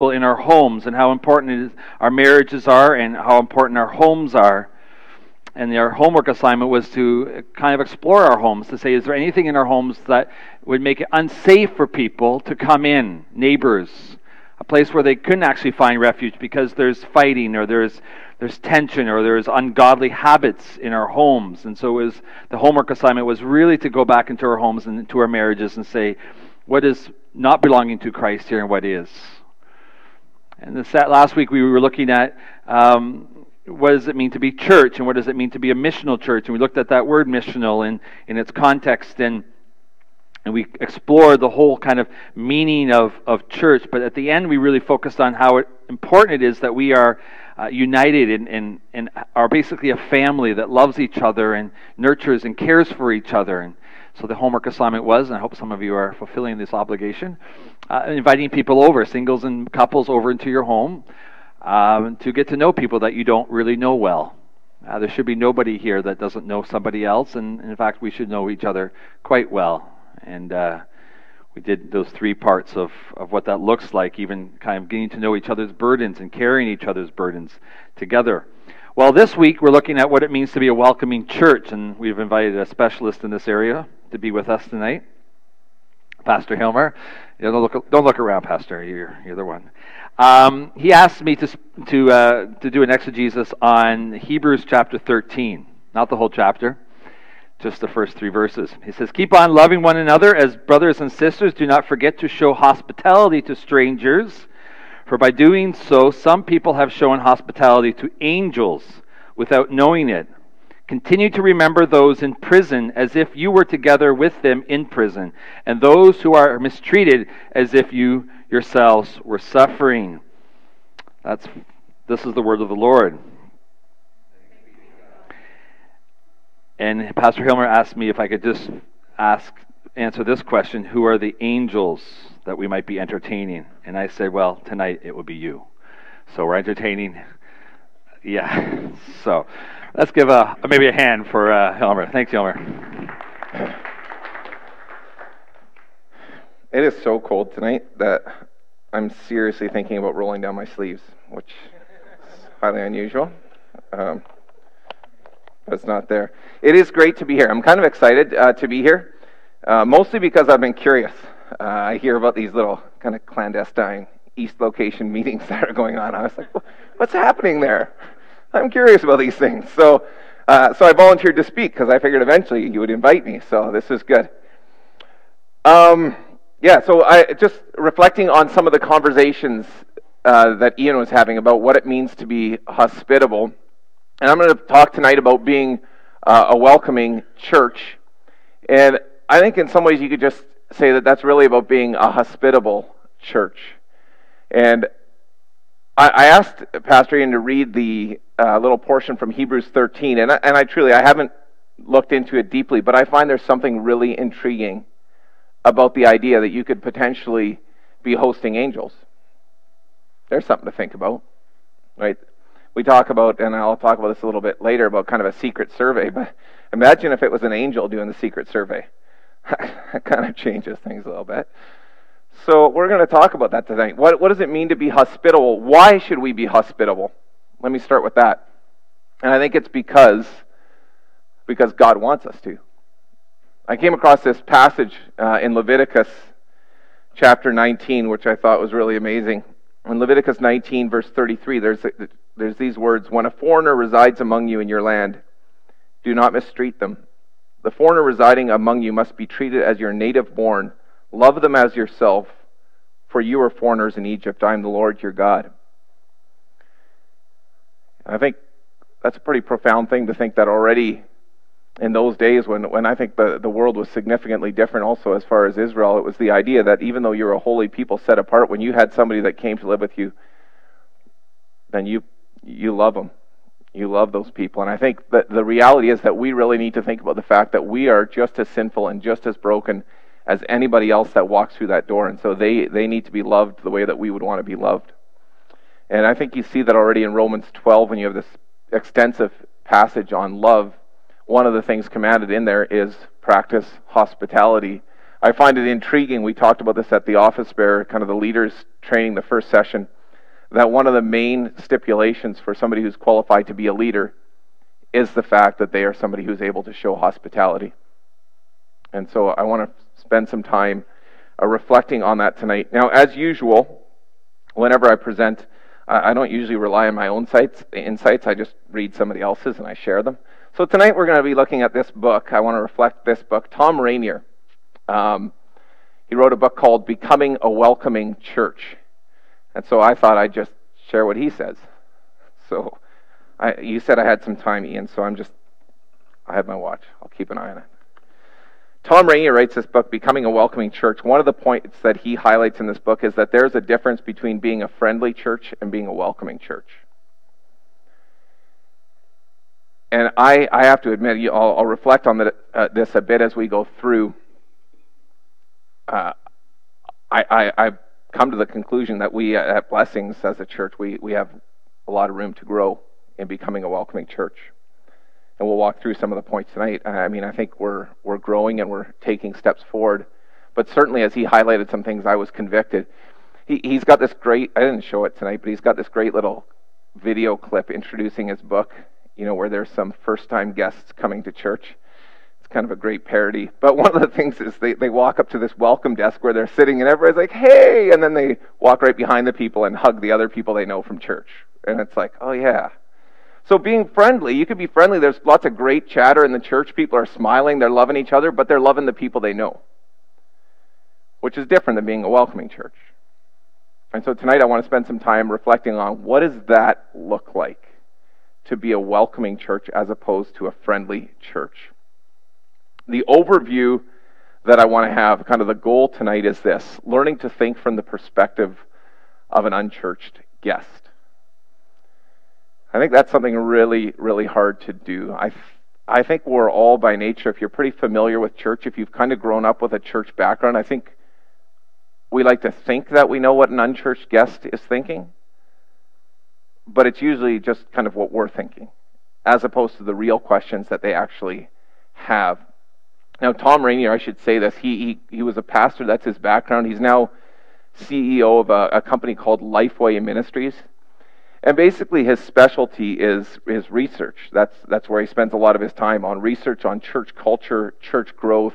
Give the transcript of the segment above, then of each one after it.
in our homes and how important it is, our marriages are and how important our homes are. And our homework assignment was to kind of explore our homes, to say, is there anything in our homes that would make it unsafe for people to come in, neighbors, a place where they couldn't actually find refuge because there's fighting or there's tension or there's ungodly habits in our homes. And so the homework assignment was really to go back into our homes and into our marriages and say, what is not belonging to Christ here and what is? And last week we were looking at what does it mean to be church and what does it mean to be a missional church. And we looked at that word missional in its context and we explored the whole kind of meaning of church. But at the end we really focused on how important it is that we are united and are basically a family that loves each other and nurtures and cares for each other. And so the homework assignment was, and I hope some of you are fulfilling this obligation, inviting people over, singles and couples, over into your home to get to know people that you don't really know well. There should be nobody here that doesn't know somebody else, and in fact, we should know each other quite well. And we did those 3 parts of what that looks like, even kind of getting to know each other's burdens and carrying each other's burdens together. Well, this week we're looking at what it means to be a welcoming church, and we've invited a specialist in this area to be with us tonight, Pastor Hilmer. Don't look around, Pastor. You're the one. He asked me to do an exegesis on Hebrews chapter 13, not the whole chapter, just the first 3 verses. He says, "Keep on loving one another as brothers and sisters. Do not forget to show hospitality to strangers. For by doing so, some people have shown hospitality to angels without knowing it. Continue to remember those in prison as if you were together with them in prison, and those who are mistreated as if you yourselves were suffering." This is the word of the Lord. And Pastor Hilmer asked me if I could just answer this question: who are the angels that we might be entertaining? And I said, well, tonight it will be you. So we're entertaining. Yeah. So let's give maybe a hand for Hilmer. Thanks, Hilmer. It is so cold tonight that I'm seriously thinking about rolling down my sleeves, which is highly unusual. But it's not there. It is great to be here. I'm kind of excited to be here, mostly because I've been curious. I hear about these little kind of clandestine East location meetings that are going on. I was like, what's happening there? I'm curious about these things. So I volunteered to speak because I figured eventually you would invite me. So this is good. So I just reflecting on some of the conversations that Ian was having about what it means to be hospitable. And I'm going to talk tonight about being a welcoming church. And I think in some ways you could just say that that's really about being a hospitable church. And I asked Pastor Ian to read the little portion from Hebrews 13, and I haven't looked into it deeply, but I find there's something really intriguing about the idea that you could potentially be hosting angels. There's something to think about, right? We talk about, and I'll talk about this a little bit later, about kind of a secret survey, but imagine if it was an angel doing the secret survey. That kind of changes things a little bit. So we're going to talk about that tonight. What does it mean to be hospitable? Why should we be hospitable? Let me start with that. And I think it's because God wants us to. I came across this passage in Leviticus chapter 19, which I thought was really amazing. In Leviticus 19, verse 33, there's these words: "When a foreigner resides among you in your land, do not mistreat them. The foreigner residing among you must be treated as your native born. Love them as yourself, for you are foreigners in Egypt. I am the Lord your God." I think that's a pretty profound thing to think that already in those days when I think the world was significantly different also as far as Israel, it was the idea that even though you're a holy people set apart, when you had somebody that came to live with you, then you love them. You love those people. And I think that the reality is that we really need to think about the fact that we are just as sinful and just as broken as anybody else that walks through that door. And so they need to be loved the way that we would want to be loved. And I think you see that already in Romans 12 when you have this extensive passage on love. One of the things commanded in there is practice hospitality I find it intriguing. We talked about this at the office bear, kind of the leaders training the first session, that one of the main stipulations for somebody who's qualified to be a leader is the fact that they are somebody who's able to show hospitality. And so I want to spend some time reflecting on that tonight. Now, as usual, whenever I present, I don't usually rely on my own insights. I just read somebody else's and I share them. So tonight we're going to be looking at this book. I want to reflect this book. Thom Rainer. He wrote a book called Becoming a Welcoming Church. And so I thought I'd just share what he says. So you said I had some time, Ian, so I have my watch. I'll keep an eye on it. Thom Rainer writes this book, Becoming a Welcoming Church. One of the points that he highlights in this book is that there's a difference between being a friendly church and being a welcoming church. And I have to admit, I'll reflect on this a bit as we go through. I've come to the conclusion that we at Blessings as a church, we have a lot of room to grow in becoming a welcoming church. And we'll walk through some of the points tonight. I think we're growing and we're taking steps forward. But certainly as he highlighted some things, I was convicted. He's got this great, I didn't show it tonight, but he's got this great little video clip introducing his book, where there's some first-time guests coming to church. It's kind of a great parody. But one of the things is they walk up to this welcome desk where they're sitting and everybody's like, hey! And then they walk right behind the people and hug the other people they know from church. And it's like, oh yeah. So being friendly, you could be friendly. There's lots of great chatter in the church. People are smiling, they're loving each other, but they're loving the people they know, which is different than being a welcoming church. And so tonight I want to spend some time reflecting on what does that look like to be a welcoming church as opposed to a friendly church. The overview that I want to have, kind of the goal tonight is this: learning to think from the perspective of an unchurched guest. I think that's something really, really hard to do. I think we're all by nature, if you're pretty familiar with church, if you've kind of grown up with a church background, I think we like to think that we know what an unchurched guest is thinking, but it's usually just kind of what we're thinking, as opposed to the real questions that they actually have. Now, Thom Rainer, I should say this, he was a pastor, that's his background. He's now CEO of a company called Lifeway Ministries. And basically his specialty is research. That's where he spends a lot of his time, on research on church culture, church growth,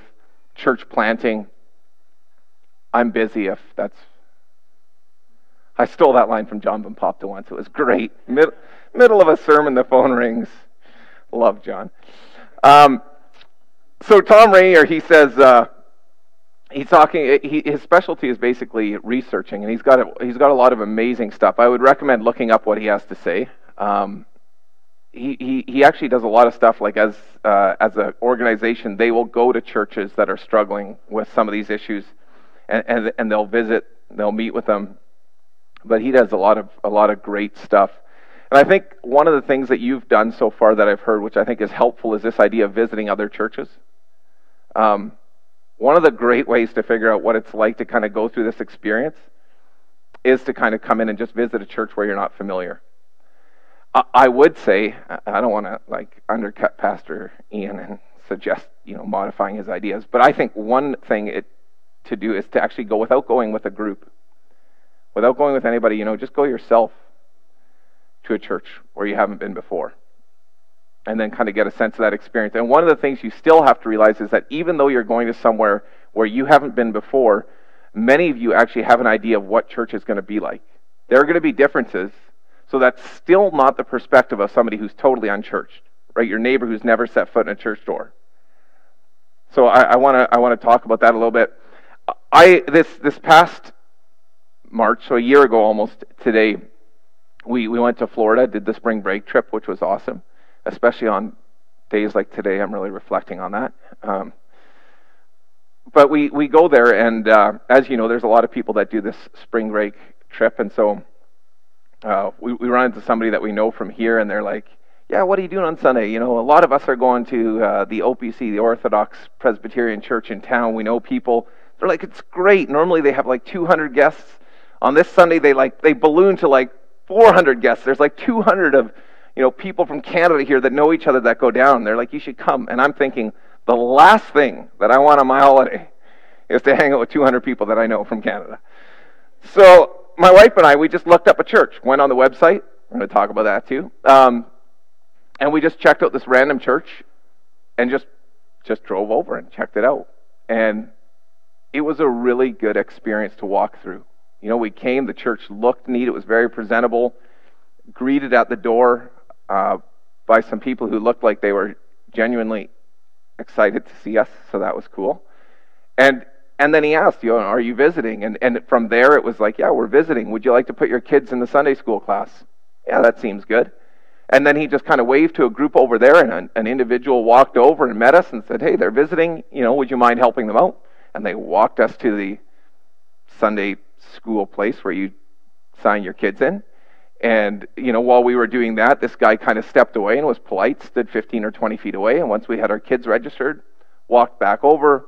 church planting. I'm busy if that's... I stole that line from John Baptista once. It was great. Middle of a sermon, the phone rings. Love John. So Thom Rainer, he says... his specialty is basically researching, and he's got a lot of amazing stuff. I would recommend looking up what he has to say. He actually does a lot of stuff, like as an organization, they will go to churches that are struggling with some of these issues, and they'll visit, they'll meet with them. But he does a lot of great stuff. And I think one of the things that you've done so far that I've heard, which I think is helpful, is this idea of visiting other churches. One of the great ways to figure out what it's like to kind of go through this experience is to kind of come in and just visit a church where you're not familiar. I would say, I don't want to undercut Pastor Ian and suggest modifying his ideas, but I think one thing to do is to actually go without going with a group, without going with anybody. Just go yourself to a church where you haven't been before, and then kind of get a sense of that experience. And one of the things you still have to realize is that even though you're going to somewhere where you haven't been before, many of you actually have an idea of what church is going to be like. There are going to be differences, so that's still not the perspective of somebody who's totally unchurched, right? Your neighbor who's never set foot in a church door. So I want to talk about that a little bit. This past March, so a year ago almost today, we went to Florida, did the spring break trip, which was awesome. Especially on days like today, I'm really reflecting on that. But we go there, and as you know, there's a lot of people that do this spring break trip, and so we run into somebody that we know from here, and they're like, yeah, what are you doing on Sunday? A lot of us are going to the OPC, the Orthodox Presbyterian Church in town. We know people. They're like, it's great. Normally they have 200 guests. On this Sunday, they balloon to 400 guests. There's 200 of people from Canada here that know each other that go down. They're like, you should come. And I'm thinking, the last thing that I want on my holiday is to hang out with 200 people that I know from Canada. So my wife and I, we just looked up a church, went on the website. We're going to talk about that too. And we just checked out this random church and just drove over and checked it out. And it was a really good experience to walk through. You know, we came, the church looked neat, it was very presentable, greeted at the door by some people who looked like they were genuinely excited to see us, so that was cool. And then he asked, are you visiting? And from there it was like, yeah, we're visiting. Would you like to put your kids in the Sunday school class? Yeah, that seems good. And then he just kind of waved to a group over there, and an individual walked over and met us and said, hey, they're visiting, would you mind helping them out? And they walked us to the Sunday school place where you sign your kids in. And, while we were doing that, this guy kind of stepped away and was polite, stood 15 or 20 feet away. And once we had our kids registered, walked back over,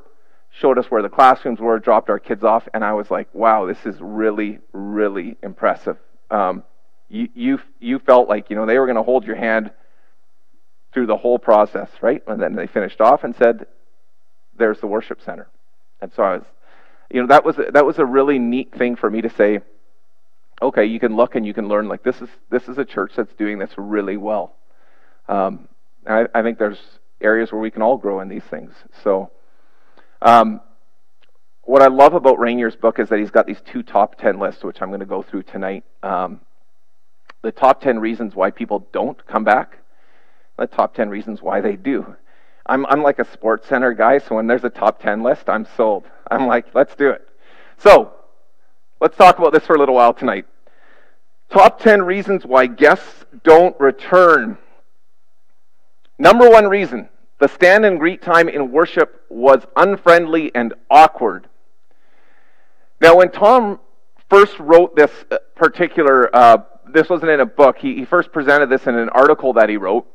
showed us where the classrooms were, dropped our kids off. And I was like, wow, this is really, really impressive. You felt like, they were going to hold your hand through the whole process, right? And then they finished off and said, there's the worship center. And so I was, that was a really neat thing for me to say, okay, you can look and you can learn, like this is a church that's doing this really well. And I think there's areas where we can all grow in these things. So what I love about Rainier's book is that he's got these 2 top 10 lists, which I'm going to go through tonight. The top 10 reasons why people don't come back, the top 10 reasons why they do. I'm like a Sports Center guy, so when there's a top 10 list, I'm sold. I'm like, let's do it. So, let's talk about this for a little while tonight. Top 10 reasons why guests don't return. Number 1 reason, the stand and greet time in worship was unfriendly and awkward. Now, when Tom first wrote this particular, this wasn't in a book, he first presented this in an article that he wrote,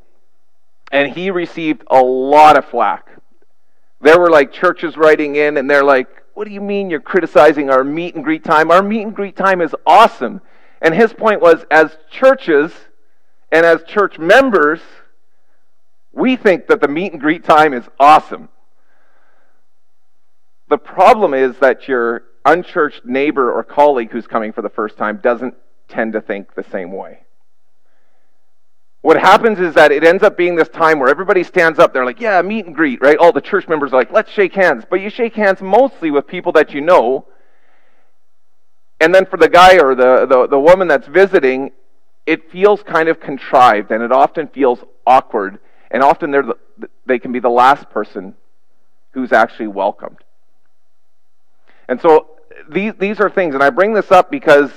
and he received a lot of flack. There were like churches writing in, and they're like, what do you mean you're criticizing our meet and greet time? Our meet and greet time is awesome. And his point was, as churches and as church members, we think that the meet and greet time is awesome. The problem is that your unchurched neighbor or colleague who's coming for the first time doesn't tend to think the same way. What happens is that it ends up being this time where everybody stands up, they're like, yeah, meet and greet, right? All the church members are like, let's shake hands. But you shake hands mostly with people that you know. And then for the guy or the woman that's visiting, it feels kind of contrived, and it often feels awkward. And often they can be the last person who's actually welcomed. And so these are things, and I bring this up because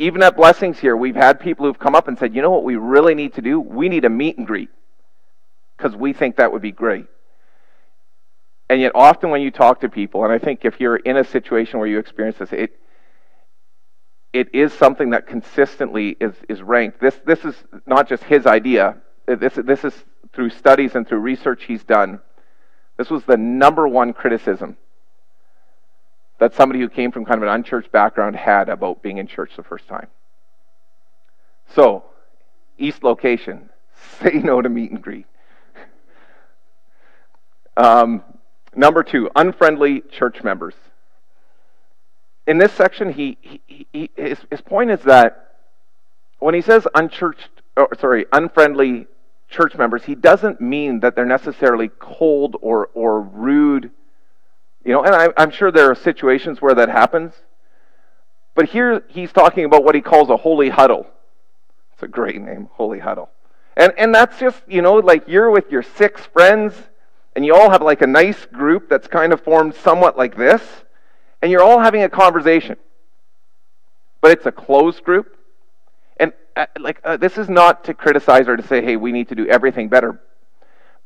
even at Blessings here, we've had people who've come up and said, you know what we really need to do? We need a meet and greet, because we think that would be great. And yet often when you talk to people, and I think if you're in a situation where you experience this, it is something that consistently is ranked. This is not just his idea. This is through studies and through research he's done. This was the number 1 criticism that somebody who came from kind of an unchurched background had about being in church the first time. So, East location, say no to meet and greet. Number 2, unfriendly church members. In this section, his point is that when he says unfriendly church members, he doesn't mean that they're necessarily cold or rude. And I'm sure there are situations where that happens. But here he's talking about what he calls a holy huddle. It's a great name, holy huddle. And that's just, like you're with your 6 friends, and you all have like a nice group that's kind of formed somewhat like this, and you're all having a conversation. But it's a closed group. And this is not to criticize or to say, hey, we need to do everything better.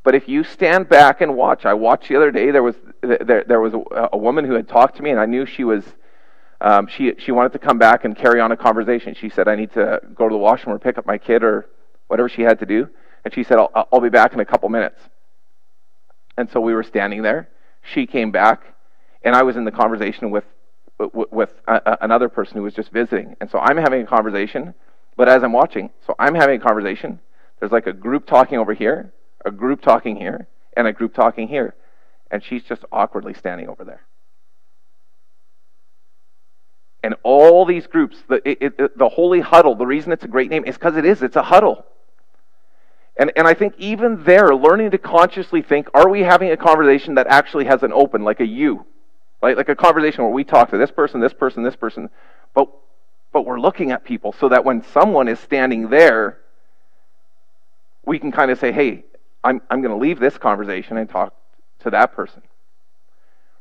But if you stand back and watch, I watched the other day, there was a woman who had talked to me, and I knew she was, she wanted to come back and carry on a conversation. She said, I need to go to the washroom or pick up my kid or whatever she had to do. And she said, I'll be back in a couple minutes. And so we were standing there. She came back, and I was in the conversation with another person who was just visiting. And so I'm having a conversation, but as I'm watching, so I'm having a conversation, there's like a group talking over here, a group talking here, and a group talking here. and she's just awkwardly standing over there. And all these groups, the Holy Huddle, the reason it's a great name is because it's a huddle. And I think even there, learning to consciously think, are we having a conversation that actually has an open, like a you? Right? Like a conversation where we talk to this person, but we're looking at people so that when someone is standing there, we can kind of say, hey, I'm going to leave this conversation and talk to that person.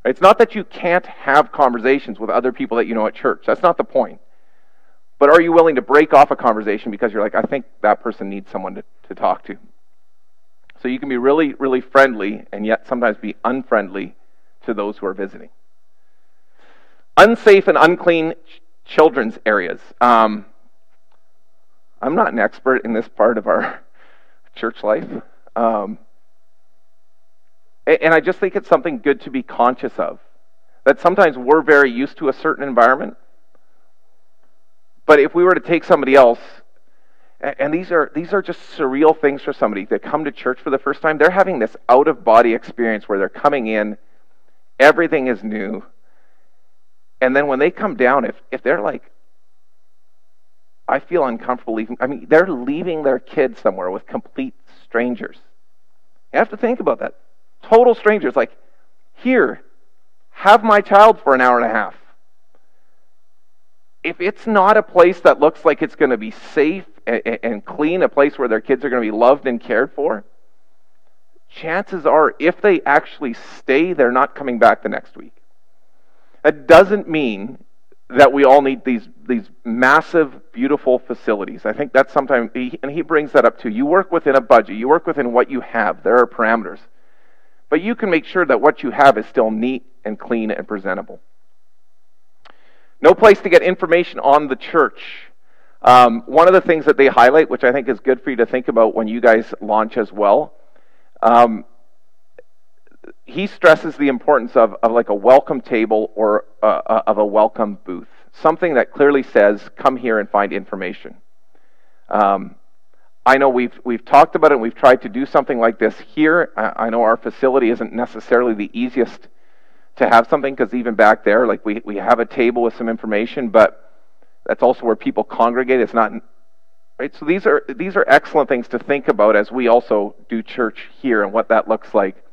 It's not that you can't have conversations with other people that you know at church. That's not the point. But are you willing to break off a conversation because you're like, I think that person needs someone to talk to? So you can be really, really friendly and yet sometimes be unfriendly to those who are visiting. Unsafe and unclean children's areas. I'm not an expert in this part of our church life. And I just think it's something good to be conscious of. That sometimes we're very used to a certain environment. But if we were to take somebody else, and these are just surreal things for somebody that come to church for the first time, they're having this out-of-body experience where they're coming in, everything is new, and then when they come down, if they're like, I feel uncomfortable leaving, they're leaving their kid somewhere with complete strangers. You have to think about that. Total strangers, like, here, have my child for an hour and a half. If it's not a place that looks like it's going to be safe and clean, a place where their kids are going to be loved and cared for, chances are, if they actually stay, they're not coming back the next week. That doesn't mean that we all need these massive, beautiful facilities. I think that's sometimes, and he brings that up too. You work within a budget. You work within what you have. There are parameters. But you can make sure that what you have is still neat and clean and presentable. No place to get information on the church. One of the things that they highlight, which I think is good for you to think about when you guys launch as well, he stresses the importance of like a welcome table or of a welcome booth. Something that clearly says, come here and find information. I know we've talked about it and we've tried to do something like this here. I know our facility isn't necessarily the easiest to have something, because even back there, like we have a table with some information, but that's also where people congregate. It's not right. So these are excellent things to think about as we also do church here and what that looks like.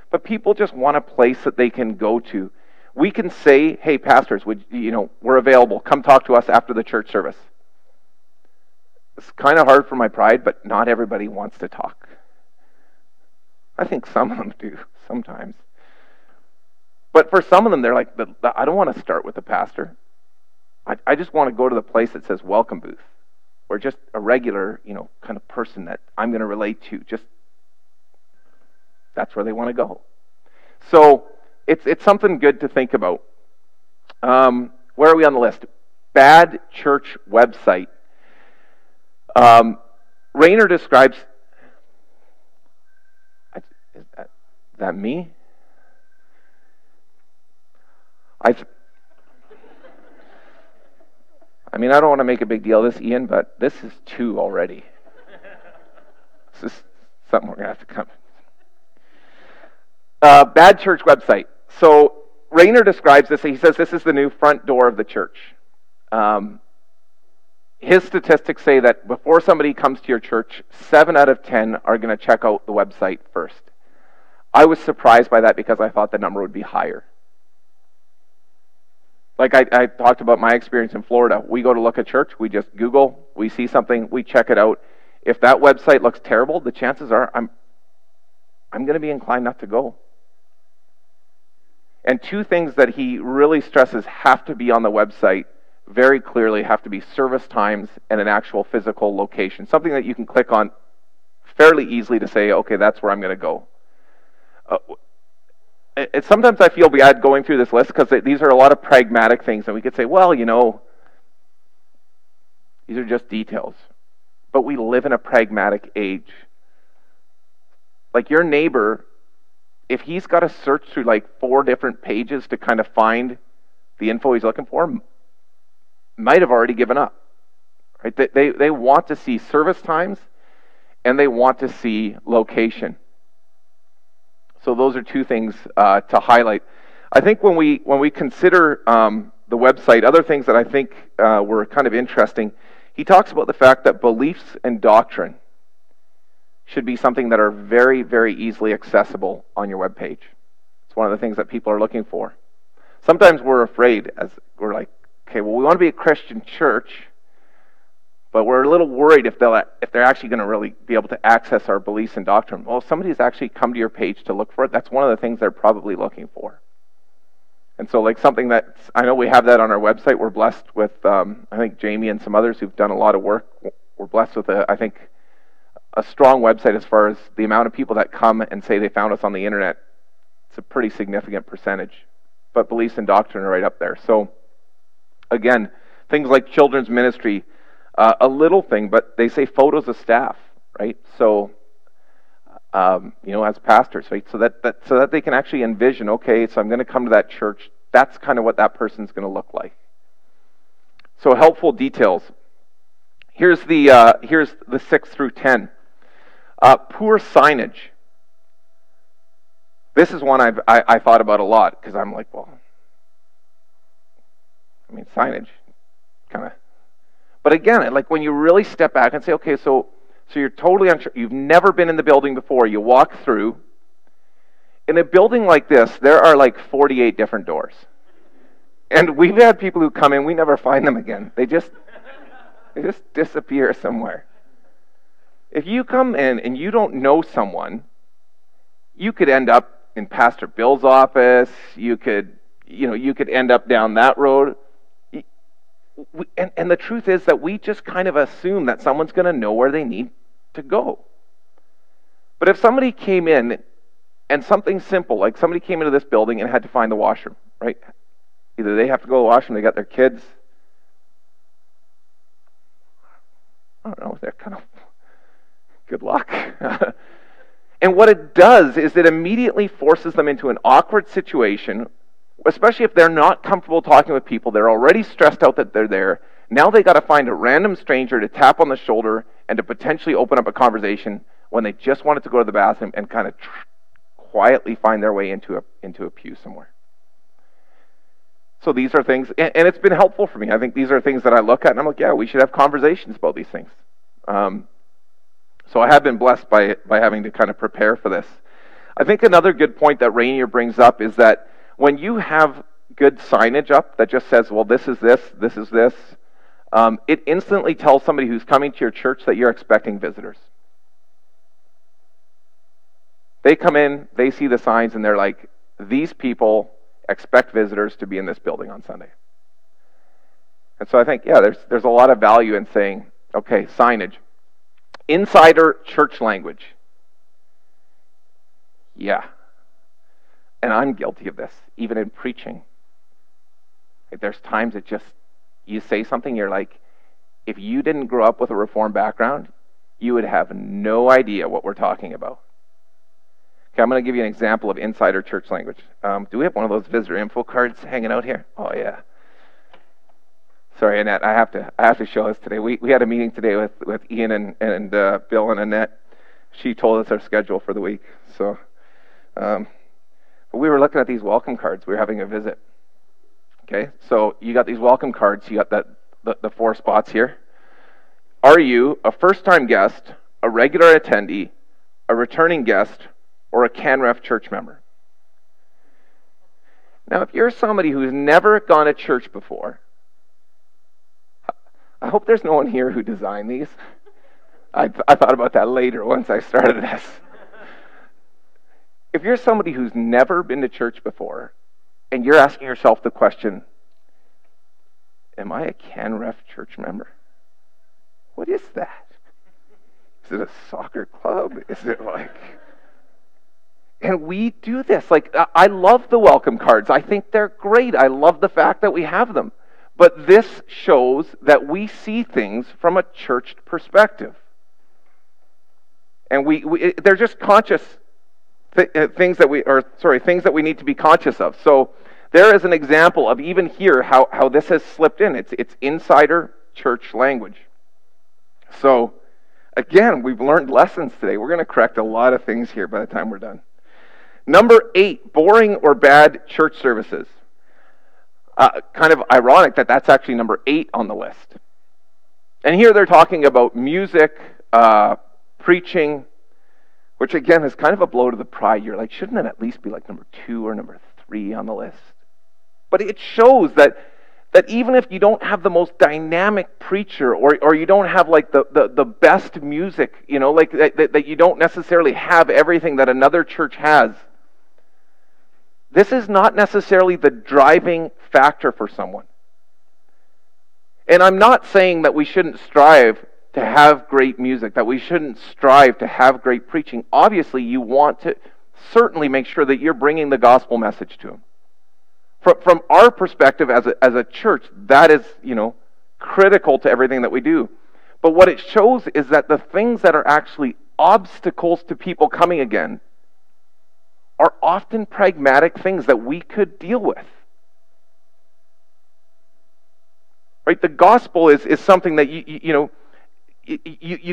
But people just want a place that they can go to. We can say, "Hey, pastors, we're available. Come talk to us after the church service." It's kind of hard for my pride, but not everybody wants to talk. I think some of them do sometimes. But for some of them, they're like, I don't want to start with the pastor. I just want to go to the place that says welcome booth, or just a regular, kind of person that I'm going to relate to. Just that's where they want to go. So it's something good to think about. Where are we on the list? Bad church website. Rainer describes. Is that me? I don't want to make a big deal of this, Ian, but this is 2 already. This is something we're going to have to come. Bad church website. So Rainer describes this. He says this is the new front door of the church. His statistics say that before somebody comes to your church, 7 out of 10 are going to check out the website first. I was surprised by that because I thought the number would be higher. Like I talked about my experience in Florida. We go to look at church, we just Google, we see something, we check it out. If that website looks terrible, the chances are I'm going to be inclined not to go. And 2 things that he really stresses have to be on the website very clearly, have to be service times and an actual physical location. Something that you can click on fairly easily to say, okay, that's where I'm going to go. Sometimes I feel bad going through this list because these are a lot of pragmatic things, and we could say, well, these are just details. But we live in a pragmatic age. Like your neighbor, if he's got to search through like 4 different pages to kind of find the info he's looking for, might have already given up. Right? They want to see service times, and they want to see location. So those are two things to highlight. I think when we consider the website, other things that I think were kind of interesting, he talks about the fact that beliefs and doctrine should be something that are very, very easily accessible on your webpage. It's one of the things that people are looking for. Sometimes we're afraid, as we're like, okay, well, we want to be a Christian church, but we're a little worried if they're actually going to really be able to access our beliefs and doctrine. Well, if somebody's actually come to your page to look for it, that's one of the things they're probably looking for. And so, like, something that I know we have that on our website. We're blessed with, I think Jamie and some others who've done a lot of work. We're blessed with, I think, a strong website as far as the amount of people that come and say they found us on the internet. It's a pretty significant percentage. But beliefs and doctrine are right up there. So, again, things like children's ministry, a little thing, but they say photos of staff, right? So, as pastors, right? So that they can actually envision, okay, so I'm going to come to that church. That's kind of what that person's going to look like. So helpful details. Here's the 6 through 10. Poor signage. This is one I thought about a lot because I'm like, well, I mean, signage, kind of. But again, like when you really step back and say, okay, so you're totally unsure. You've never been in the building before. You walk through. In a building like this, there are like 48 different doors. And we've had people who come in, we never find them again. They just disappear somewhere. If you come in and you don't know someone, you could end up in Pastor Bill's office. You could end up down that road. And the truth is that we just kind of assume that someone's going to know where they need to go. But if somebody came in and something simple, like somebody came into this building and had to find the washroom, right? Either they have to go to the washroom, they got their kids. I don't know, they're kind of, good luck. And what it does is it immediately forces them into an awkward situation, especially if they're not comfortable talking with people. They're already stressed out that they're there. Now they got to find a random stranger to tap on the shoulder and to potentially open up a conversation when they just wanted to go to the bathroom and kind of quietly find their way into a pew somewhere. So these are things, and it's been helpful for me. I think these are things that I look at and I'm like, yeah, we should have conversations about these things. So I have been blessed by having to kind of prepare for this. I think another good point that Rainier brings up is that when you have good signage up that just says, well, this is this, this is this, it instantly tells somebody who's coming to your church that you're expecting visitors. They come in, they see the signs, and they're like, these people expect visitors to be in this building on Sunday. And so I think, yeah, there's a lot of value in saying, okay, signage. Insider church language. Yeah. And I'm guilty of this, even in preaching. Like, there's times it just, you say something, you're like, if you didn't grow up with a Reformed background, you would have no idea what we're talking about. Okay, I'm going to give you an example of insider church language. Do we have one of those visitor info cards hanging out here? Oh, yeah. Sorry, Annette, I have to show us today. We had a meeting today with Ian and Bill and Annette. She told us our schedule for the week. So but we were looking at these welcome cards. We were having a visit. Okay, so you got these welcome cards. You got the 4 spots here. Are you a first-time guest, a regular attendee, a returning guest, or a CanRef church member? Now, if you're somebody who's never gone to church before, I hope there's no one here who designed these. I thought about that later once I started this. If you're somebody who's never been to church before, and you're asking yourself the question, am I a CanRef church member? What is that? Is it a soccer club? Is it like... And we do this. Like, I love the welcome cards. I think they're great. I love the fact that we have them. But this shows that we see things from a church perspective. And they're just conscious things that we need to be conscious of. So there is an example of even here how this has slipped in. It's insider church language. So again, we've learned lessons today. We're going to correct a lot of things here by the time we're done. Number 8, boring or bad church services. Kind of ironic that that's actually number 8 on the list. And here they're talking about music, preaching, which again is kind of a blow to the pride. You're like, shouldn't it at least be like number 2 or number 3 on the list? But it shows that even if you don't have the most dynamic preacher, or you don't have like the best music, like that you don't necessarily have everything that another church has, this is not necessarily the driving factor for someone. And I'm not saying that we shouldn't strive to have great music, that we shouldn't strive to have great preaching. Obviously, you want to certainly make sure that you're bringing the gospel message to them. From our perspective as a church, that is, critical to everything that we do. But what it shows is that the things that are actually obstacles to people coming again are often pragmatic things that we could deal with. Right? The gospel is something that you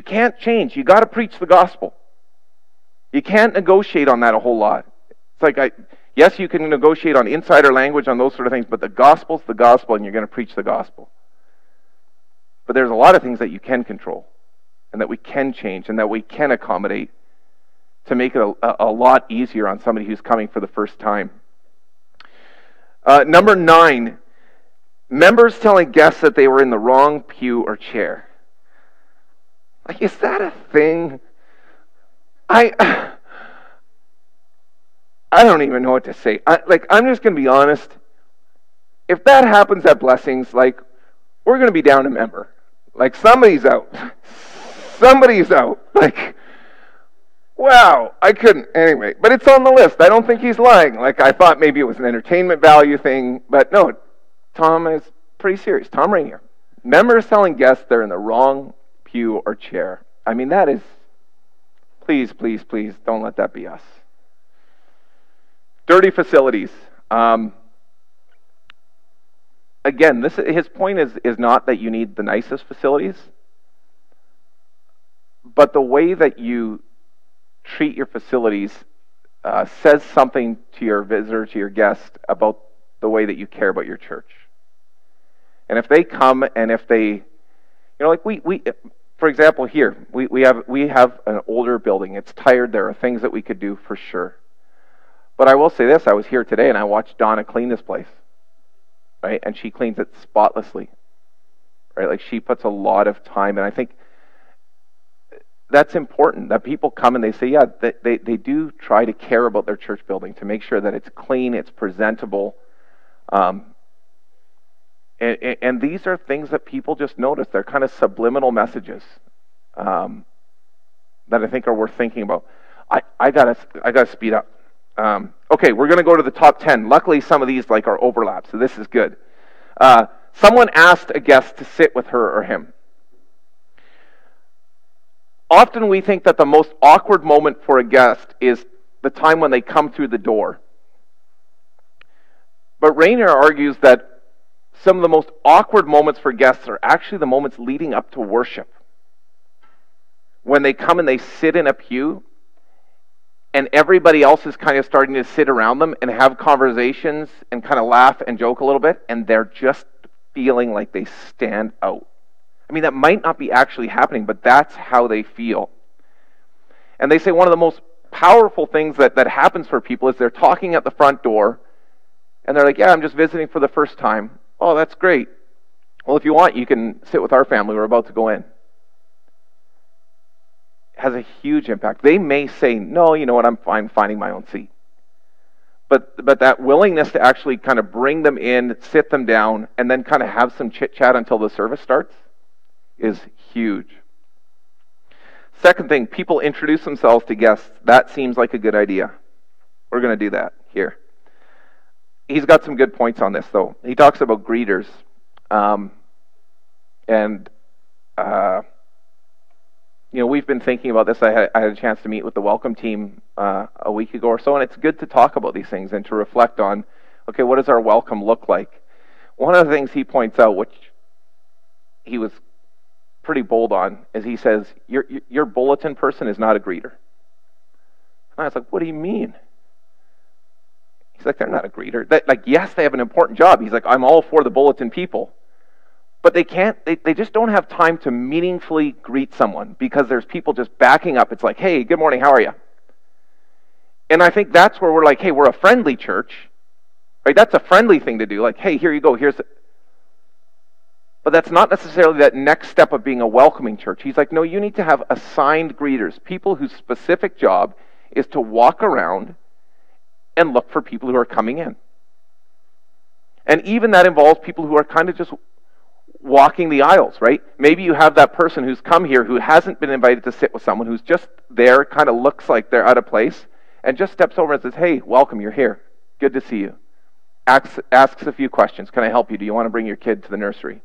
can't change. You got to preach the gospel. You can't negotiate on that a whole lot. It's like yes, you can negotiate on insider language, on those sort of things, but the gospel's the gospel, and you're going to preach the gospel. But there's a lot of things that you can control, and that we can change, and that we can accommodate to make it a lot easier on somebody who's coming for the first time. Number 9, members telling guests that they were in the wrong pew or chair. Like, is that a thing? I don't even know what to say. I'm just going to be honest. If that happens at Blessings, we're going to be down a member. Somebody's out. Somebody's out. Wow, I couldn't. Anyway, but it's on the list. I don't think he's lying. I thought maybe it was an entertainment value thing, but no, Tom is pretty serious. Tom Rainier. Members telling guests they're in the wrong pew or chair. I mean, that is, please, please, please, don't let that be us. Dirty facilities. Again, his point is not that you need the nicest facilities, but the way that you treat your facilities says something to your visitor, to your guest, about the way that you care about your church. And if they come and if they, we for example here, we have an older building. It's tired. There are things that we could do for sure. But I will say this, I was here today and I watched Donna clean this place, right? And she cleans it spotlessly, right? She puts a lot of time, and I think that's important, that people come and they say, yeah, they do try to care about their church building, to make sure that it's clean, it's presentable. And these are things that people just notice. They're kind of subliminal messages that I think are worth thinking about. I gotta speed up. Okay, we're going to go to the top 10. Luckily, some of these are overlap, so this is good. Someone asked a guest to sit with her or him. Often we think that the most awkward moment for a guest is the time when they come through the door. But Rainier argues that some of the most awkward moments for guests are actually the moments leading up to worship. When they come and they sit in a pew, and everybody else is kind of starting to sit around them and have conversations and kind of laugh and joke a little bit, and they're just feeling like they stand out. I mean, that might not be actually happening, but that's how they feel. And they say one of the most powerful things that happens for people is they're talking at the front door, and they're like, yeah, I'm just visiting for the first time. Oh, that's great. Well, if you want, you can sit with our family. We're about to go in. Has a huge impact. They may say, no, you know what, I'm fine finding my own seat. But that willingness to actually kind of bring them in, sit them down, and then kind of have some chit-chat until the service starts is huge. Second thing, people introduce themselves to guests. That seems like a good idea. We're going to do that here. He's got some good points on this, though. He talks about greeters. We've been thinking about this. I had a chance to meet with the welcome team a week ago or so, and it's good to talk about these things and to reflect on, okay, what does our welcome look like? One of the things he points out, which he was pretty bold on, is he says, your bulletin person is not a greeter. And I was like, what do you mean? He's like, they're not a greeter. Yes, they have an important job. He's like, I'm all for the bulletin people. But they just don't have time to meaningfully greet someone because there's people just backing up. It's like, hey, good morning, how are you? And I think that's where we're like, hey, we're a friendly church. Right? That's a friendly thing to do. Like, hey, here you go. But that's not necessarily that next step of being a welcoming church. He's like, no, you need to have assigned greeters, people whose specific job is to walk around and look for people who are coming in. And even that involves people who are kind of just walking the aisles, right? Maybe you have that person who's come here who hasn't been invited to sit with someone, who's just there, kind of looks like they're out of place, and just steps over and says, hey, welcome, you're here. Good to see you. Asks a few questions. Can I help you? Do you want to bring your kid to the nursery?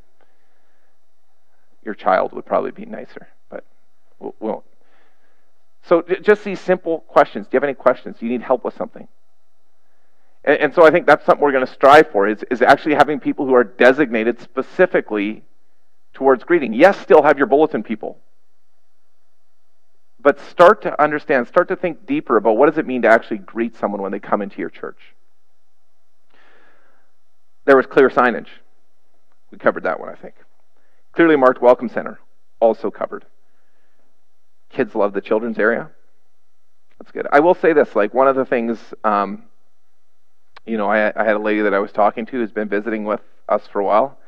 Your child would probably be nicer, but we won't. So just these simple questions. Do you have any questions? Do you need help with something? And so I think that's something we're going to strive for, is actually having people who are designated specifically towards greeting. Yes, still have your bulletin people. But start to understand, start to think deeper about what does it mean to actually greet someone when they come into your church. There was clear signage. We covered that one, I think. Clearly marked welcome center, also covered. Kids love the children's area. That's good. I will say this, like one of the things, I had a lady that I was talking to who's been visiting with us for a while,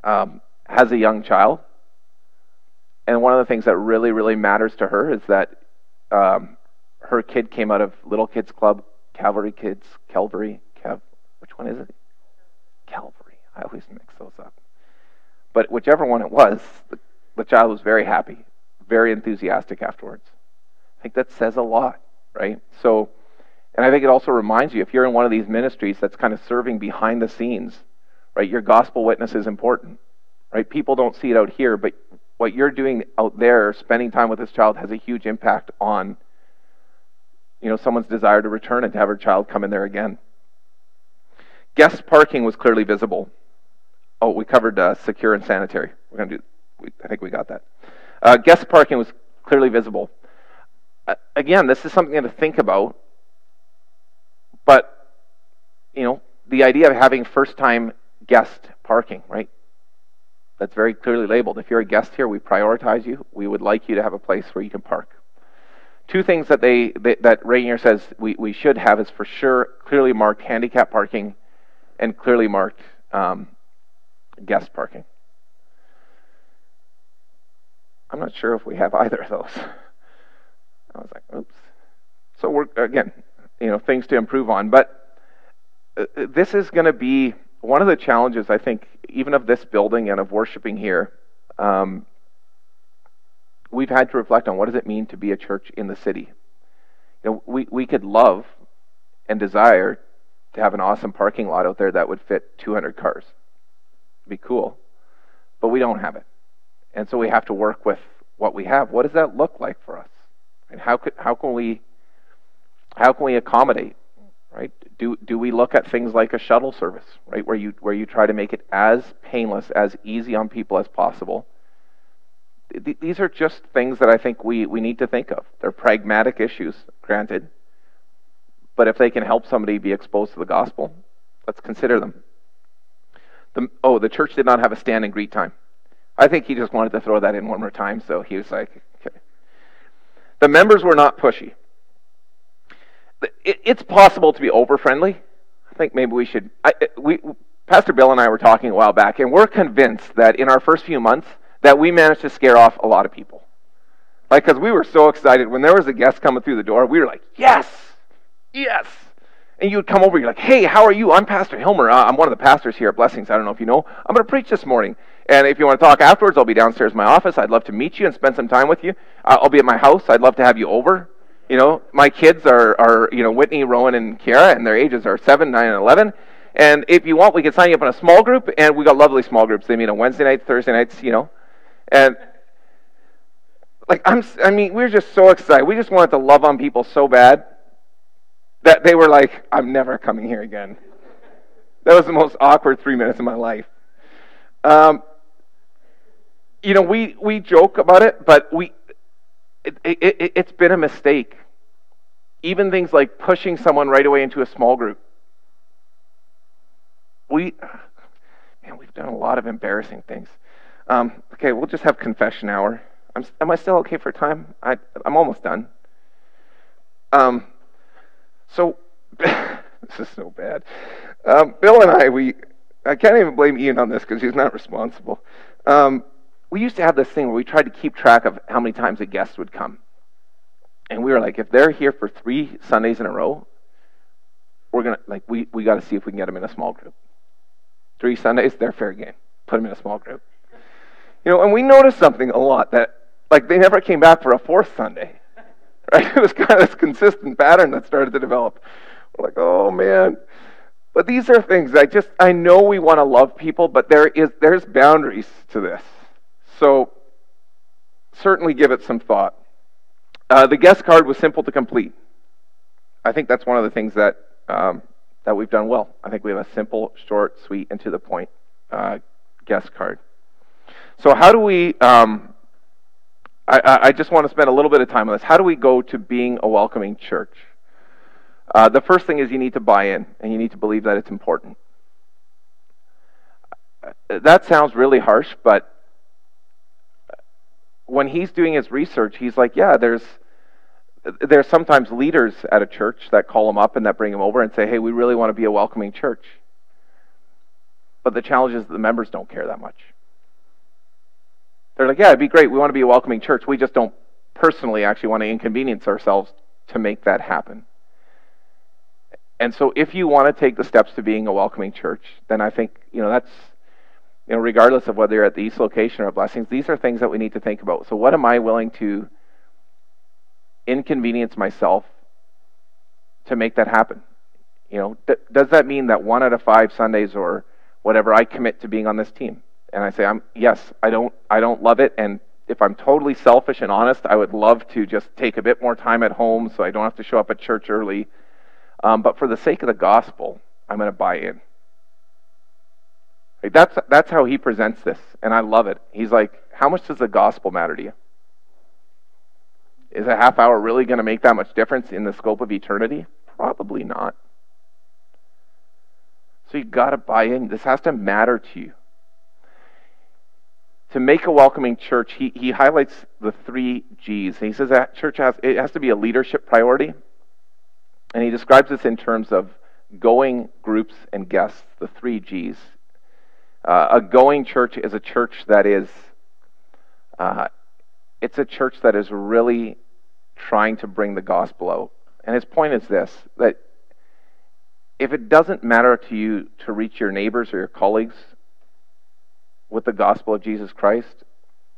has a young child. And one of the things that really, really matters to her is that her kid came out of Little Kids Club, Calvary, which one is it? Calvary. I always mix those up. But whichever one it was, the child was very happy, very enthusiastic afterwards. I think that says a lot, right? So, and I think it also reminds you, if you're in one of these ministries that's kind of serving behind the scenes, right, your gospel witness is important, right? People don't see it out here, but what you're doing out there, spending time with this child, has a huge impact on, someone's desire to return and to have her child come in there again. Guest parking was clearly visible. Oh, we covered secure and sanitary. I think we got that. Guest parking was clearly visible. Again, this is something to think about. But, the idea of having first-time guest parking, right? That's very clearly labeled. If you're a guest here, we prioritize you. We would like you to have a place where you can park. Two things that that Rainier says we should have is for sure clearly marked handicap parking and clearly marked guest parking. I'm not sure if we have either of those. I was like, oops. So we're, again, things to improve on. But this is going to be one of the challenges, I think, even of this building and of worshiping here. We've had to reflect on what does it mean to be a church in the city. We could love and desire to have an awesome parking lot out there that would fit 200 cars. It'd be cool. But we don't have it. And so we have to work with what we have. What does that look like for us? And how can we accommodate? Right? Do we look at things like a shuttle service, right, where you try to make it as painless, as easy on people as possible? These are just things that I think we need to think of. They're pragmatic issues, granted, but if they can help somebody be exposed to the gospel, let's consider them. The church did not have a stand and greet time. I think he just wanted to throw that in one more time, so he was like, okay. The members were not pushy. It's possible to be over-friendly. I think maybe we should... Pastor Bill and I were talking a while back, and we're convinced that in our first few months that we managed to scare off a lot of people. Because we were so excited. When there was a guest coming through the door, we were like, yes! Yes! And you would come over, you're like, hey, how are you? I'm Pastor Hilmer. I'm one of the pastors here at Blessings. I don't know if you know. I'm going to preach this morning. And if you want to talk afterwards, I'll be downstairs in my office. I'd love to meet you and spend some time with you. I'll be at my house. I'd love to have you over. My kids are Whitney, Rowan, and Kiara, and their ages are 7, 9, and 11. And if you want, we can sign you up in a small group, and we got lovely small groups. They meet on Wednesday nights, Thursday nights, And we're just so excited. We just wanted to love on people so bad that they were like, I'm never coming here again. That was the most awkward 3 minutes of my life. We joke about it, but it's been a mistake. Even things like pushing someone right away into a small group. we've done a lot of embarrassing things. Okay, we'll just have confession hour. Am I still okay for time? I'm almost done. So this is so bad. Bill and I can't even blame Ian on this because he's not responsible. We used to have this thing where we tried to keep track of how many times a guest would come. And we were like, if they're here for 3 Sundays in a row, we're going to, we got to see if we can get them in a small group. 3 Sundays, they're fair game. Put them in a small group. And we noticed something a lot that, they never came back for a 4th Sunday. Right? It was kind of this consistent pattern that started to develop. We're like, oh man. But these are things I know we want to love people, but there's boundaries to this. So certainly give it some thought. The guest card was simple to complete. I think that's one of the things that we've done well. I think we have a simple, short, sweet, and to the point guest card. So how do we... I just want to spend a little bit of time on this. How do we go to being a welcoming church? The first thing is you need to buy in, and you need to believe that it's important. That sounds really harsh, but when he's doing his research, he's like, yeah, there's sometimes leaders at a church that call him up and that bring him over and say, hey, we really want to be a welcoming church. But the challenge is the members don't care that much. They're like, yeah, it'd be great. We want to be a welcoming church. We just don't personally actually want to inconvenience ourselves to make that happen. And so if you want to take the steps to being a welcoming church, then I think, that's, regardless of whether you're at the East location or Blessings, these are things that we need to think about. So what am I willing to inconvenience myself to make that happen? Does that mean that 1 out of 5 Sundays or whatever I commit to being on this team? And I say, yes, I don't love it, and if I'm totally selfish and honest, I would love to just take a bit more time at home so I don't have to show up at church early. But for the sake of the gospel, I'm going to buy in. That's how he presents this, and I love it. He's like, how much does the gospel matter to you? Is a half hour really going to make that much difference in the scope of eternity? Probably not. So you've got to buy in. This has to matter to you. To make a welcoming church, he highlights the 3 G's. And he says that church has to be a leadership priority. And he describes this in terms of going groups and guests, the 3 G's. A going church is a church that is, it's a church that is really trying to bring the gospel out. And his point is this, that if it doesn't matter to you to reach your neighbors or your colleagues with the gospel of Jesus Christ,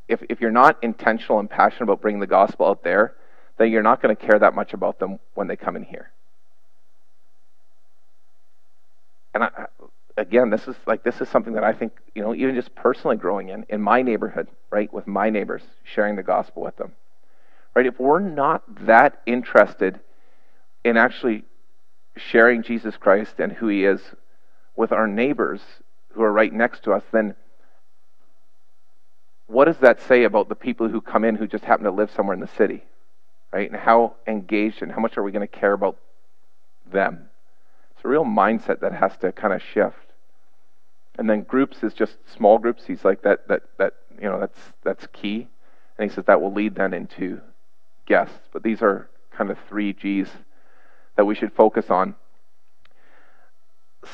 if you're not intentional and passionate about bringing the gospel out there, then you're not going to care that much about them when they come in here. And again, this is something that I think, even just personally growing in my neighborhood, right, with my neighbors, sharing the gospel with them, right? If we're not that interested in actually sharing Jesus Christ and who He is with our neighbors who are right next to us, then what does that say about the people who come in who just happen to live somewhere in the city, right? And how engaged and how much are we going to care about them? It's a real mindset that has to kind of shift. And then groups is just small groups. He's like that's key. And he says that will lead then into guests. But these are kind of 3 G's that we should focus on.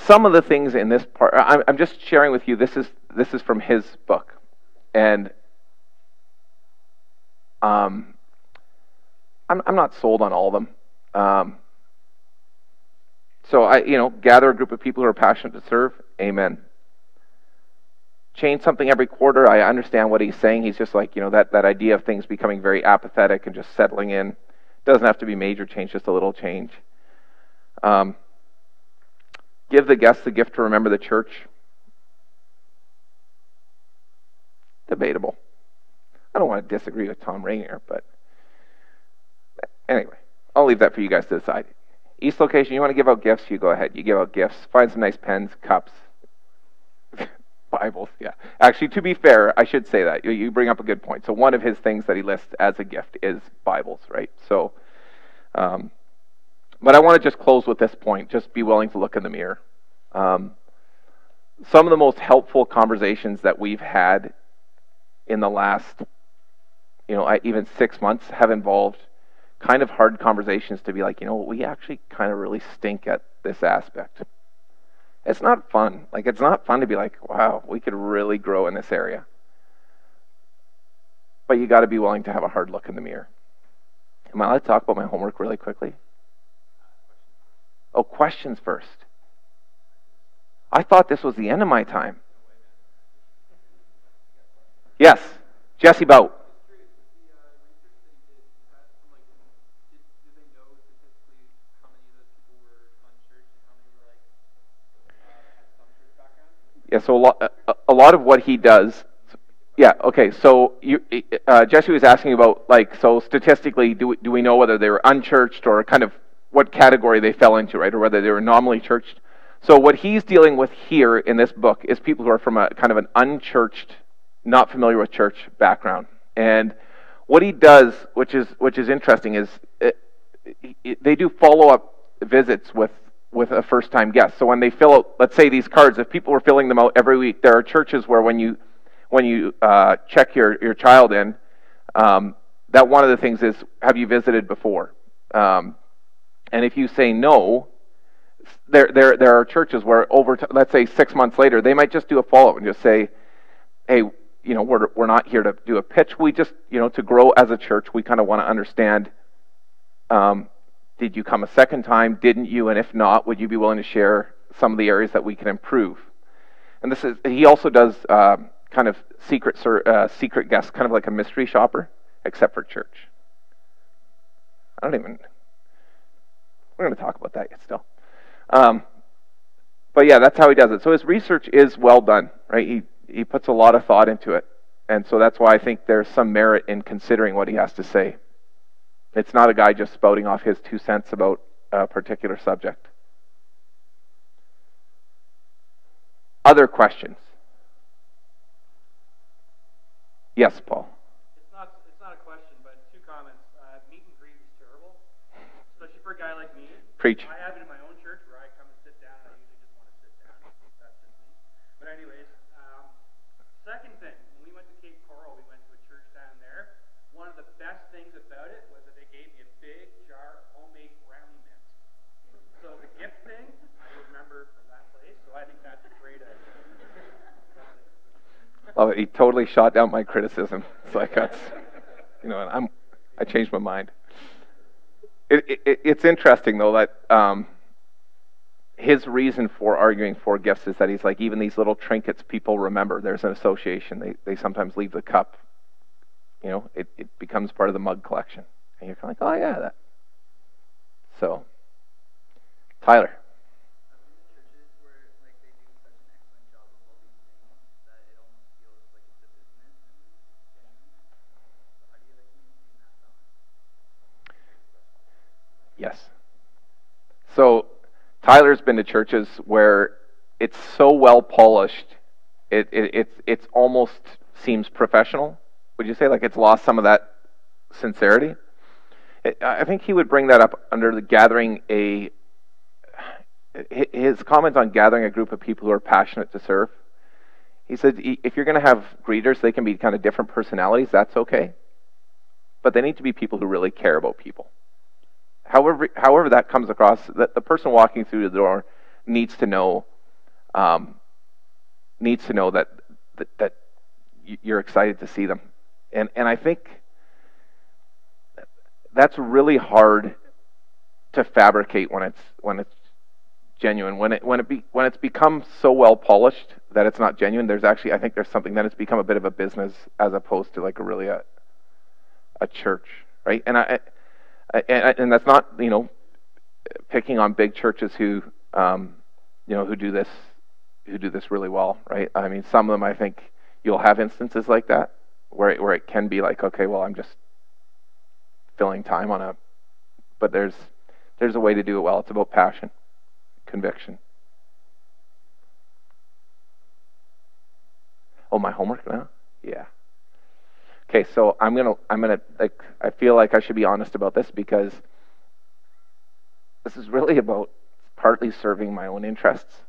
Some of the things in this part, I'm just sharing with you. This is from his book. And I'm not sold on all of them. So gather a group of people who are passionate to serve. Amen. Change something every quarter. I understand what he's saying. He's just like, that idea of things becoming very apathetic and just settling in. Doesn't have to be major change, just a little change. Give the guests the gift to remember the church. Debatable. I don't want to disagree with Tom Rainier, but anyway, I'll leave that for you guys to decide. East location, you want to give out gifts, you go ahead. You give out gifts. Find some nice pens, cups, Bibles, yeah. Actually, to be fair, I should say that. You bring up a good point. So one of his things that he lists as a gift is Bibles, right? So, but I want to just close with this point. Just be willing to look in the mirror. some of the most helpful conversations that we've had in the last, even 6 months have involved kind of hard conversations to be like, we actually kind of really stink at this aspect. It's not fun. Like, it's not fun to be like, wow, we could really grow in this area. But you got to be willing to have a hard look in the mirror. Am I allowed to talk about my homework really quickly? Oh, questions first. I thought this was the end of my time. Yes, Jesse Bout. Yeah, so a lot of what he does. Yeah, okay. So Jesse was asking about, so statistically, do we know whether they were unchurched or kind of what category they fell into, right, or whether they were nominally churched? So what he's dealing with here in this book is people who are from a kind of an unchurched, not familiar with church background. And what he does, which is interesting, is they do follow-up visits with a first-time guest. So when they fill out, let's say, these cards, if people were filling them out every week, there are churches where when you check your child in, that one of the things is, have you visited before? And if you say no, there are churches where let's say 6 months later, they might just do a follow-up and just say, hey, we're not here to do a pitch. We just, to grow as a church, we kind of want to understand, did you come a second time? Didn't you? And if not, would you be willing to share some of the areas that we can improve? And he also does kind of secret guests, kind of like a mystery shopper, except for church. We're going to talk about that yet still. But yeah, that's how he does it. So his research is well done, right? He puts a lot of thought into it. And so that's why I think there's some merit in considering what he has to say. It's not a guy just spouting off his 2 cents about a particular subject. Other questions? Yes, Paul. It's not a question, but 2 comments. Meet and greet is terrible, especially for a guy like me. Preach. I have it in my own church where I come and sit down, and I usually just want to sit down. That's just me. But anyways, second thing, when we went to Cape Coral, we went to a church down there. One of the best things about it was that they gave me a big jar of homemade brownie mix. So the gift thing, I remember from that place, so I think that's a great idea. Oh, he totally shot down my criticism. It's like, I changed my mind. It's interesting, though, that his reason for arguing for gifts is that he's like, even these little trinkets people remember. There's an association. They sometimes leave the cup. It becomes part of the mug collection. And you're kind of like, oh, yeah, that. So, Tyler. Yes. So Tyler's been to churches where it's so well polished, it's almost seems professional. Would you say, like, it's lost some of that sincerity? I think he would bring that up under the gathering his comment on gathering a group of people who are passionate to serve. He said, if you're going to have greeters, they can be kind of different personalities. That's okay, but they need to be people who really care about people. However that comes across, that the person walking through the door needs to know that you're excited to see them, and I think that's really hard to fabricate when it's genuine. When it's become so well polished that it's not genuine, I think there's something that it's become a bit of a business as opposed to like a church, right? And that's not picking on big churches who do this really well, right? I mean, some of them, I think you'll have instances like that where it can be like, okay, well, I'm just filling time but there's a way to do it well. It's about passion, conviction. Oh, my homework now? Yeah. Okay, so I'm gonna I feel like I should be honest about this because this is really about partly serving my own interests.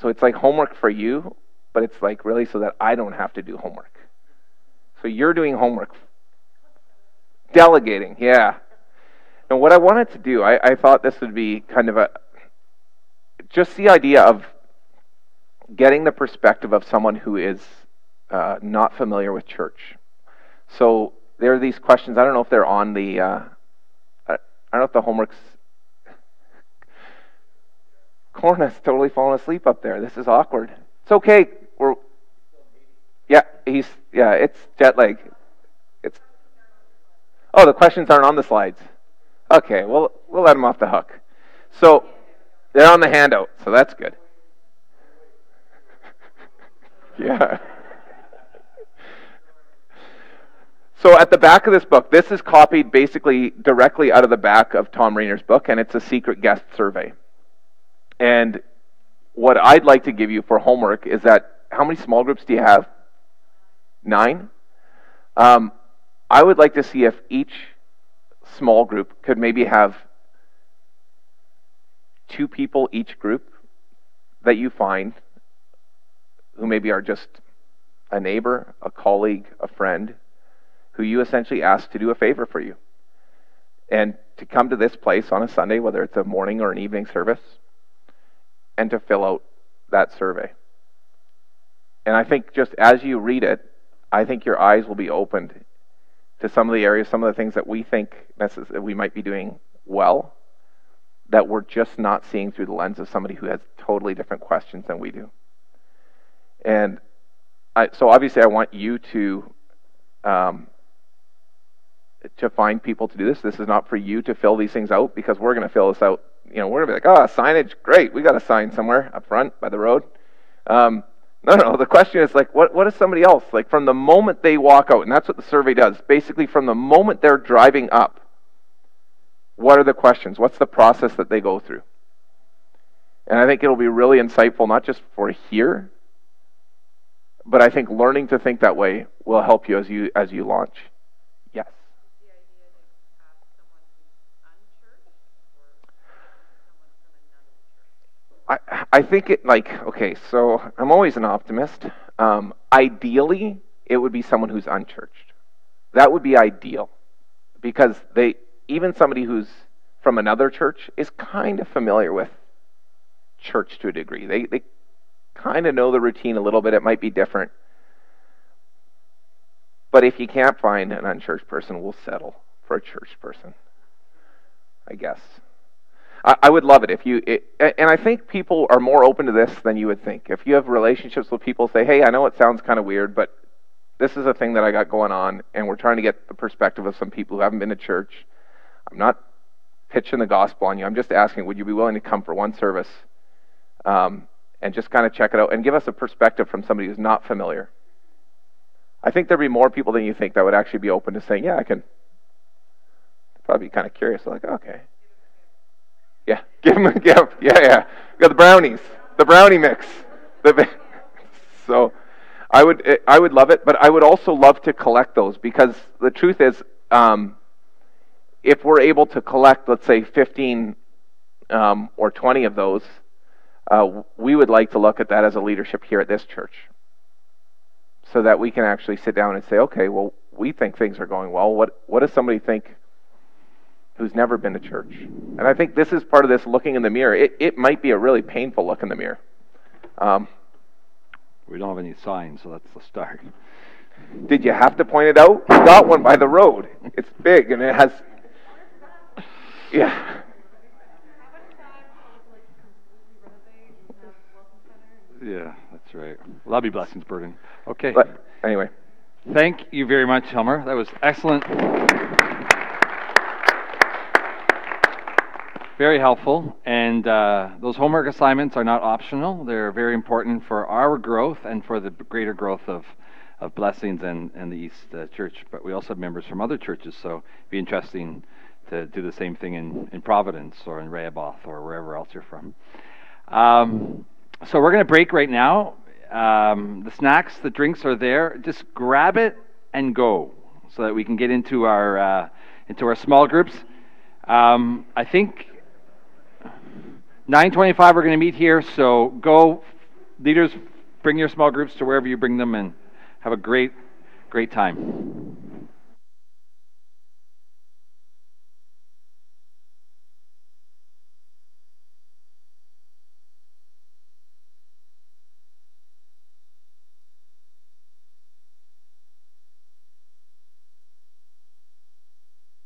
So it's like homework for you, but it's like really so that I don't have to do homework. So you're doing homework. Delegating, yeah. And what I wanted to do, I thought this would be kind of just the idea of getting the perspective of someone who is not familiar with church. So there are these questions. I don't know if they're on the. I don't know if the homework's. Corna's totally fallen asleep up there. This is awkward. It's okay. It's jet lag. Oh, the questions aren't on the slides. Okay, well, we'll let them off the hook. So they're on the handout, so that's good. Yeah. So at the back of this book, this is copied basically directly out of the back of Tom Rainer's book, and it's a secret guest survey. And what I'd like to give you for homework is that, how many small groups do you have? 9? I would like to see if each small group could maybe have 2 people each group that you find who maybe are just a neighbor, a colleague, a friend, who you essentially ask to do a favor for you. And to come to this place on a Sunday, whether it's a morning or an evening service, and to fill out that survey. And I think just as you read it, I think your eyes will be opened to some of the areas, some of the things that we think that we might be doing well, that we're just not seeing through the lens of somebody who has totally different questions than we do. And so obviously I want you to find people to do this. This is not for you to fill these things out, because we're going to fill this out. We're going to be like, signage, great. We got a sign somewhere up front by the road. No. The question is like, what is somebody else? Like from the moment they walk out, and that's what the survey does. Basically, from the moment they're driving up, what are the questions? What's the process that they go through? And I think it'll be really insightful, not just for here, but I think learning to think that way will help you as you launch. Yes. The idea to ask someone who's unchurched or someone from another church? I think okay, so I'm always an optimist. Ideally, it would be someone who's unchurched. That would be ideal, because even somebody who's from another church is kind of familiar with church to a degree. They kind of know the routine a little bit. It might be different. But if you can't find an unchurched person, we'll settle for a church person, I guess. I would love it and I think people are more open to this than you would think. If you have relationships with people, say, hey, I know it sounds kind of weird, but this is a thing that I got going on, and we're trying to get the perspective of some people who haven't been to church. I'm not pitching the gospel on you. I'm just asking, would you be willing to come for one service and just kind of check it out and give us a perspective from somebody who's not familiar? I think there'd be more people than you think that would actually be open to saying, yeah, I can. Probably be kind of curious, like, okay. Yeah, give them a gift. Yeah. We got the brownies, the brownie mix. So I would love it, but I would also love to collect those, because the truth is, if we're able to collect, let's say, 15 or 20 of those, we would like to look at that as a leadership here at this church, so that we can actually sit down and say, okay, well, we think things are going well. What does somebody think who's never been to church? And I think this is part of this looking in the mirror. It might be a really painful look in the mirror. We don't have any signs, so that's the start. Did you have to point it out? We got one by the road. It's big, and it has... Yeah. Yeah, that's right. Well, that'll be blessings, Bergen. Okay. But anyway. Thank you very much, Helmer. That was excellent. Very helpful. And those homework assignments are not optional. They're very important for our growth and for the greater growth of Blessings and the East Church. But we also have members from other churches, so it'd be interesting to do the same thing in Providence or in Rehoboth or wherever else you're from. So we're going to break right now. The snacks, the drinks are there. Just grab it and go, so that we can get into our small groups. I think 9:25 we're going to meet here. So go leaders, bring your small groups to wherever you bring them and have a great time.